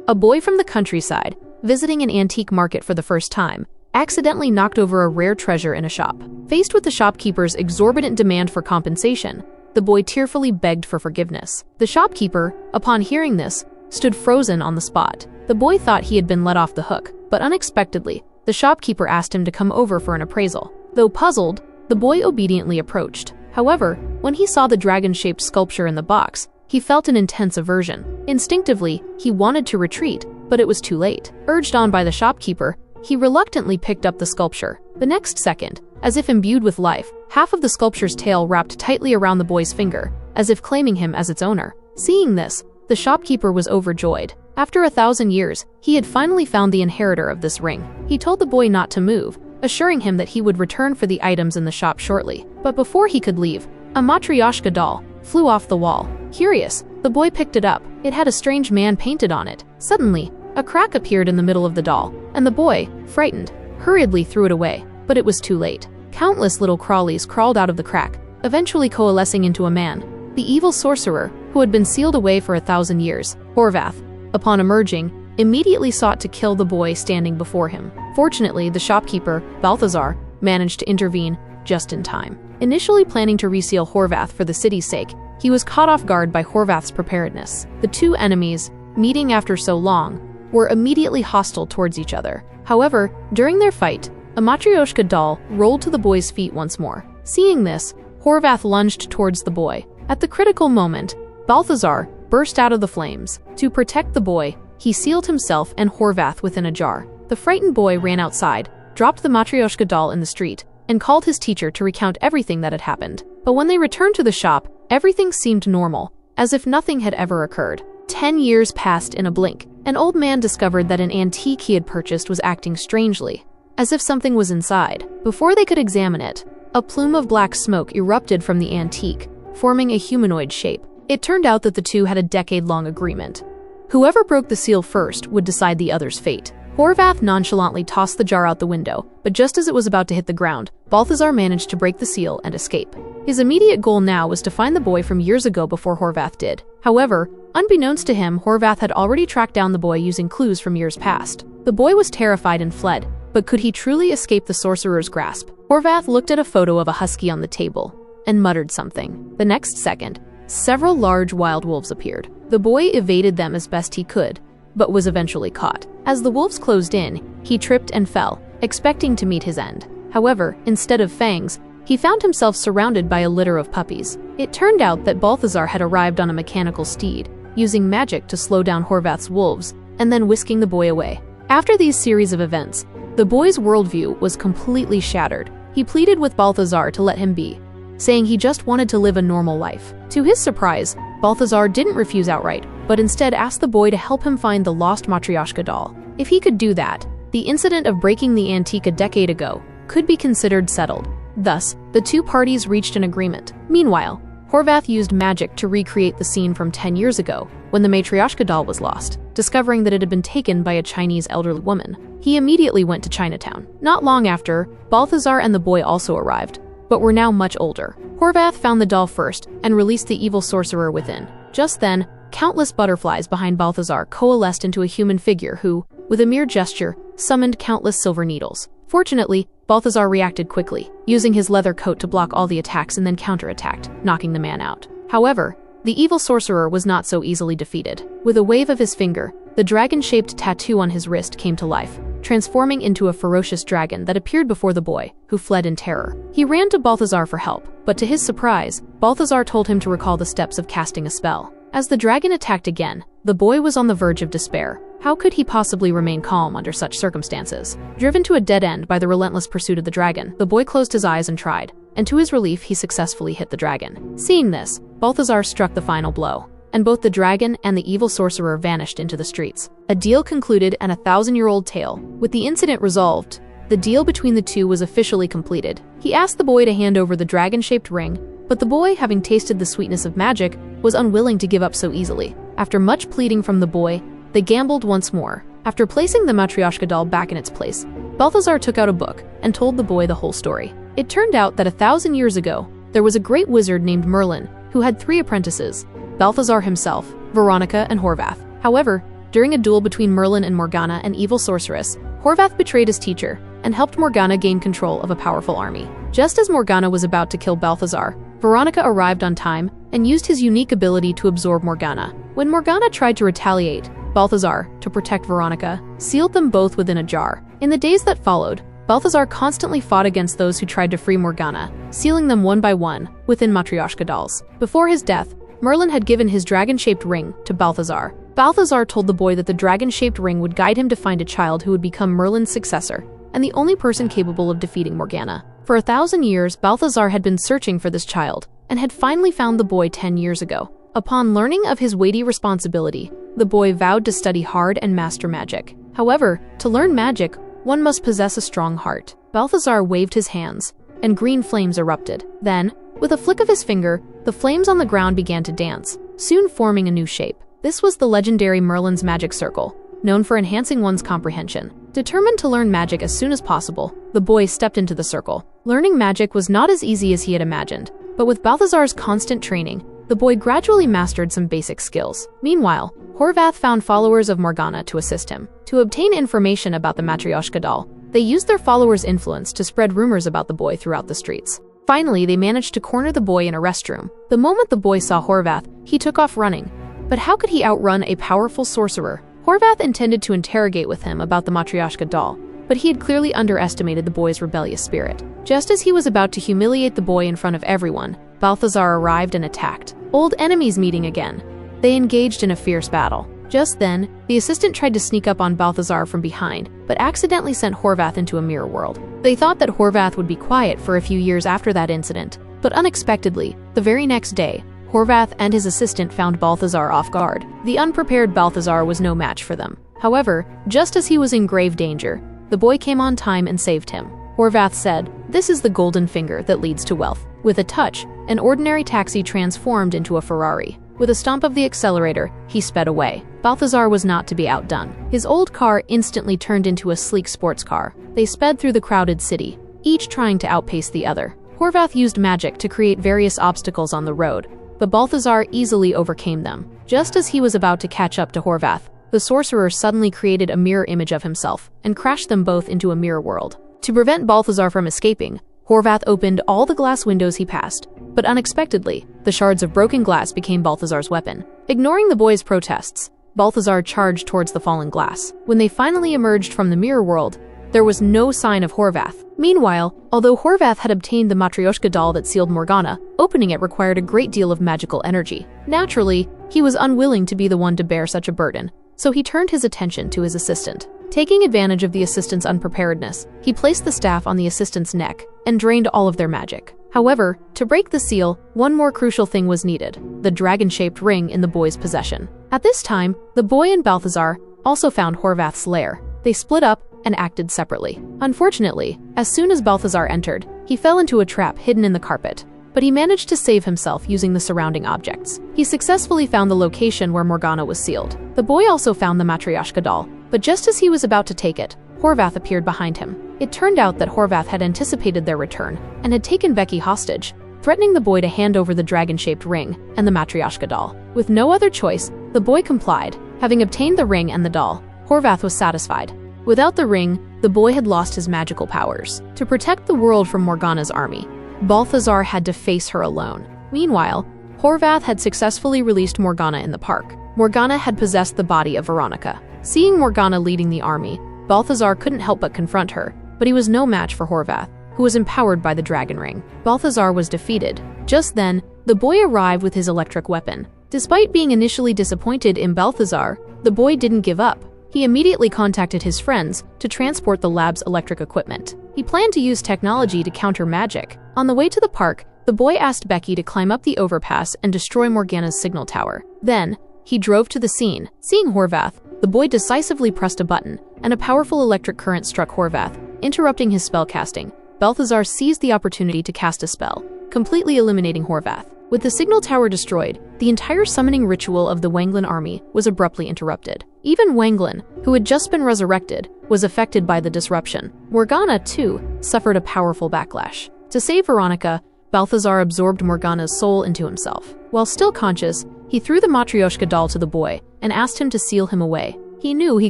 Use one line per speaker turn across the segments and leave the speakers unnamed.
A boy from the countryside, visiting an antique market for the first time, accidentally knocked over a rare treasure in a shop. Faced with the shopkeeper's exorbitant demand for compensation, the boy tearfully begged for forgiveness. The shopkeeper, upon hearing this, stood frozen on the spot. The boy thought he had been let off the hook, but unexpectedly, the shopkeeper asked him to come over for an appraisal. Though puzzled, the boy obediently approached. However, when he saw the dragon-shaped sculpture in the box, he felt an intense aversion. Instinctively, he wanted to retreat, but it was too late. Urged on by the shopkeeper, he reluctantly picked up the sculpture. The next second, as if imbued with life, half of the sculpture's tail wrapped tightly around the boy's finger, as if claiming him as its owner. Seeing this, the shopkeeper was overjoyed. After 1,000 years, he had finally found the inheritor of this ring. He told the boy not to move, assuring him that he would return for the items in the shop shortly. But before he could leave, a Matryoshka doll flew off the wall. Curious, the boy picked it up. It had a strange man painted on it. Suddenly, a crack appeared in the middle of the doll, and the boy, frightened, hurriedly threw it away. But it was too late. Countless little crawlies crawled out of the crack, eventually coalescing into a man, the evil sorcerer, who had been sealed away for 1,000 years. Horvath, upon emerging, immediately sought to kill the boy standing before him. Fortunately, the shopkeeper, Balthazar, managed to intervene just in time. Initially planning to reseal Horvath for the city's sake, he was caught off guard by Horvath's preparedness. The two enemies, meeting after so long, were immediately hostile towards each other. However, during their fight, a Matryoshka doll rolled to the boy's feet once more. Seeing this, Horvath lunged towards the boy. At the critical moment, Balthazar burst out of the flames. To protect the boy, he sealed himself and Horvath within a jar. The frightened boy ran outside, dropped the Matryoshka doll in the street, and called his teacher to recount everything that had happened. But when they returned to the shop, everything seemed normal, as if nothing had ever occurred. 10 years passed in a blink. An old man discovered that an antique he had purchased was acting strangely, as if something was inside. Before they could examine it, a plume of black smoke erupted from the antique, forming a humanoid shape. It turned out that the two had a decade-long agreement. Whoever broke the seal first would decide the other's fate. Horvath nonchalantly tossed the jar out the window, but just as it was about to hit the ground, Balthazar managed to break the seal and escape. His immediate goal now was to find the boy from years ago before Horvath did. However, unbeknownst to him, Horvath had already tracked down the boy using clues from years past. The boy was terrified and fled, but could he truly escape the sorcerer's grasp? Horvath looked at a photo of a husky on the table and muttered something. The next second, several large wild wolves appeared. The boy evaded them as best he could, but was eventually caught. As the wolves closed in, he tripped and fell, expecting to meet his end. However, instead of fangs, he found himself surrounded by a litter of puppies. It turned out that Balthazar had arrived on a mechanical steed, using magic to slow down Horvath's wolves, and then whisking the boy away. After these series of events, the boy's worldview was completely shattered. He pleaded with Balthazar to let him be, saying he just wanted to live a normal life. To his surprise, Balthazar didn't refuse outright, but instead asked the boy to help him find the lost Matryoshka doll. If he could do that, the incident of breaking the antique a decade ago could be considered settled. Thus, the two parties reached an agreement. Meanwhile, Horvath used magic to recreate the scene from 10 years ago, when the Matryoshka doll was lost, discovering that it had been taken by a Chinese elderly woman. He immediately went to Chinatown. Not long after, Balthazar and the boy also arrived, but were now much older. Horvath found the doll first and released the evil sorcerer within. Just then, countless butterflies behind Balthazar coalesced into a human figure who, with a mere gesture, summoned countless silver needles. Fortunately, Balthazar reacted quickly, using his leather coat to block all the attacks and then counterattacked, knocking the man out. However, the evil sorcerer was not so easily defeated. With a wave of his finger, the dragon-shaped tattoo on his wrist came to life, transforming into a ferocious dragon that appeared before the boy, who fled in terror. He ran to Balthazar for help, but to his surprise, Balthazar told him to recall the steps of casting a spell. As the dragon attacked again, the boy was on the verge of despair. How could he possibly remain calm under such circumstances? Driven to a dead end by the relentless pursuit of the dragon, the boy closed his eyes and tried, and to his relief, he successfully hit the dragon. Seeing this, Balthazar struck the final blow, and both the dragon and the evil sorcerer vanished into the streets. A deal concluded and a 1,000-year-old tale. With the incident resolved, the deal between the two was officially completed. He asked the boy to hand over the dragon-shaped ring, but the boy, having tasted the sweetness of magic, was unwilling to give up so easily. After much pleading from the boy, they gambled once more. After placing the Matryoshka doll back in its place, Balthazar took out a book and told the boy the whole story. It turned out that 1,000 years ago, there was a great wizard named Merlin who had 3 apprentices, Balthazar himself, Veronica, and Horvath. However, During a duel between Merlin and Morgana, an evil sorceress, Horvath betrayed his teacher and helped Morgana gain control of a powerful army. Just as Morgana was about to kill Balthazar, Veronica arrived on time and used his unique ability to absorb Morgana. When Morgana tried to retaliate, Balthazar, to protect Veronica, sealed them both within a jar. In the days that followed, Balthazar constantly fought against those who tried to free Morgana, sealing them one by one within Matryoshka dolls. Before his death, Merlin had given his dragon-shaped ring to Balthazar. Balthazar told the boy that the dragon-shaped ring would guide him to find a child who would become Merlin's successor, and the only person capable of defeating Morgana. For 1,000 years, Balthazar had been searching for this child, and had finally found the boy 10 years ago. Upon learning of his weighty responsibility, the boy vowed to study hard and master magic. However, to learn magic, one must possess a strong heart. Balthazar waved his hands, and green flames erupted. Then, with a flick of his finger, the flames on the ground began to dance, soon forming a new shape. This was the legendary Merlin's magic circle, known for enhancing one's comprehension. Determined to learn magic as soon as possible, the boy stepped into the circle. Learning magic was not as easy as he had imagined, but with Balthazar's constant training, the boy gradually mastered some basic skills. Meanwhile, Horvath found followers of Morgana to assist him. To obtain information about the Matryoshka doll, they used their followers' influence to spread rumors about the boy throughout the streets. Finally, they managed to corner the boy in a restroom. The moment the boy saw Horvath, he took off running. But how could he outrun a powerful sorcerer? Horvath intended to interrogate with him about the Matryoshka doll, but he had clearly underestimated the boy's rebellious spirit. Just as he was about to humiliate the boy in front of everyone, Balthazar arrived and attacked. Old enemies meeting again. They engaged in a fierce battle. Just then, the assistant tried to sneak up on Balthazar from behind, but accidentally sent Horvath into a mirror world. They thought that Horvath would be quiet for a few years after that incident, but unexpectedly, the very next day, Horvath and his assistant found Balthazar off guard. The unprepared Balthazar was no match for them. However, just as he was in grave danger, the boy came on time and saved him. Horvath said, "This is the golden finger that leads to wealth." With a touch, an ordinary taxi transformed into a Ferrari. With a stomp of the accelerator, he sped away. Balthazar was not to be outdone. His old car instantly turned into a sleek sports car. They sped through the crowded city, each trying to outpace the other. Horvath used magic to create various obstacles on the road, but Balthazar easily overcame them. Just as he was about to catch up to Horvath, the sorcerer suddenly created a mirror image of himself and crashed them both into a mirror world. To prevent Balthazar from escaping, Horvath opened all the glass windows he passed, but unexpectedly, the shards of broken glass became Balthazar's weapon. Ignoring the boy's protests, Balthazar charged towards the fallen glass. When they finally emerged from the mirror world, there was no sign of Horvath. Meanwhile, although Horvath had obtained the Matryoshka doll that sealed Morgana, opening it required a great deal of magical energy. Naturally, he was unwilling to be the one to bear such a burden, so he turned his attention to his assistant. Taking advantage of the assistant's unpreparedness, he placed the staff on the assistant's neck and drained all of their magic. However, to break the seal, one more crucial thing was needed: the dragon-shaped ring in the boy's possession. At this time, the boy and Balthazar also found Horvath's lair. They split up and acted separately. Unfortunately, as soon as Balthazar entered, he fell into a trap hidden in the carpet, but he managed to save himself using the surrounding objects. He successfully found the location where Morgana was sealed. The boy also found the Matryoshka doll, but just as he was about to take it, Horvath appeared behind him. It turned out that Horvath had anticipated their return and had taken Becky hostage, threatening the boy to hand over the dragon-shaped ring and the Matryoshka doll. With no other choice, the boy complied. Having obtained the ring and the doll, Horvath was satisfied. Without the ring, the boy had lost his magical powers. To protect the world from Morgana's army, Balthazar had to face her alone. Meanwhile, Horvath had successfully released Morgana in the park. Morgana had possessed the body of Veronica. Seeing Morgana leading the army, Balthazar couldn't help but confront her, but he was no match for Horvath, who was empowered by the dragon ring. Balthazar was defeated. Just then, the boy arrived with his electric weapon. Despite being initially disappointed in Balthazar, the boy didn't give up. He immediately contacted his friends to transport the lab's electric equipment. He planned to use technology to counter magic. On the way to the park, the boy asked Becky to climb up the overpass and destroy Morgana's signal tower. Then, he drove to the scene. Seeing Horvath, the boy decisively pressed a button, and a powerful electric current struck Horvath, interrupting his spell casting. Balthazar seized the opportunity to cast a spell, completely eliminating Horvath. With the signal tower destroyed, the entire summoning ritual of the Wanglin army was abruptly interrupted. Even Wanglin, who had just been resurrected, was affected by the disruption. Morgana, too, suffered a powerful backlash. To save Veronica, Balthazar absorbed Morgana's soul into himself. While still conscious, he threw the Matryoshka doll to the boy and asked him to seal him away. He knew he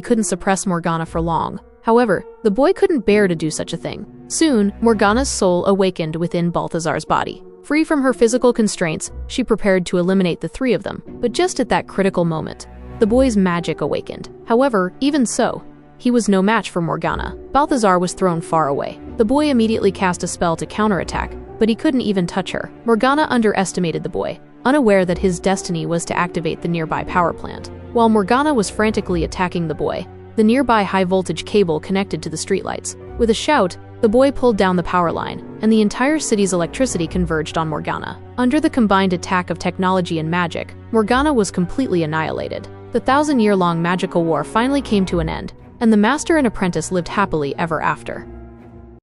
couldn't suppress Morgana for long. However, the boy couldn't bear to do such a thing. Soon, Morgana's soul awakened within Balthazar's body. Free from her physical constraints, she prepared to eliminate the three of them. But just at that critical moment, the boy's magic awakened. However, even so, he was no match for Morgana. Balthazar was thrown far away. The boy immediately cast a spell to counterattack, but he couldn't even touch her. Morgana underestimated the boy, unaware that his destiny was to activate the nearby power plant. While Morgana was frantically attacking the boy, the nearby high-voltage cable connected to the streetlights. With a shout, the boy pulled down the power line, and the entire city's electricity converged on Morgana. Under the combined attack of technology and magic, Morgana was completely annihilated. The 1,000-year-long magical war finally came to an end, and the master and apprentice lived happily ever after.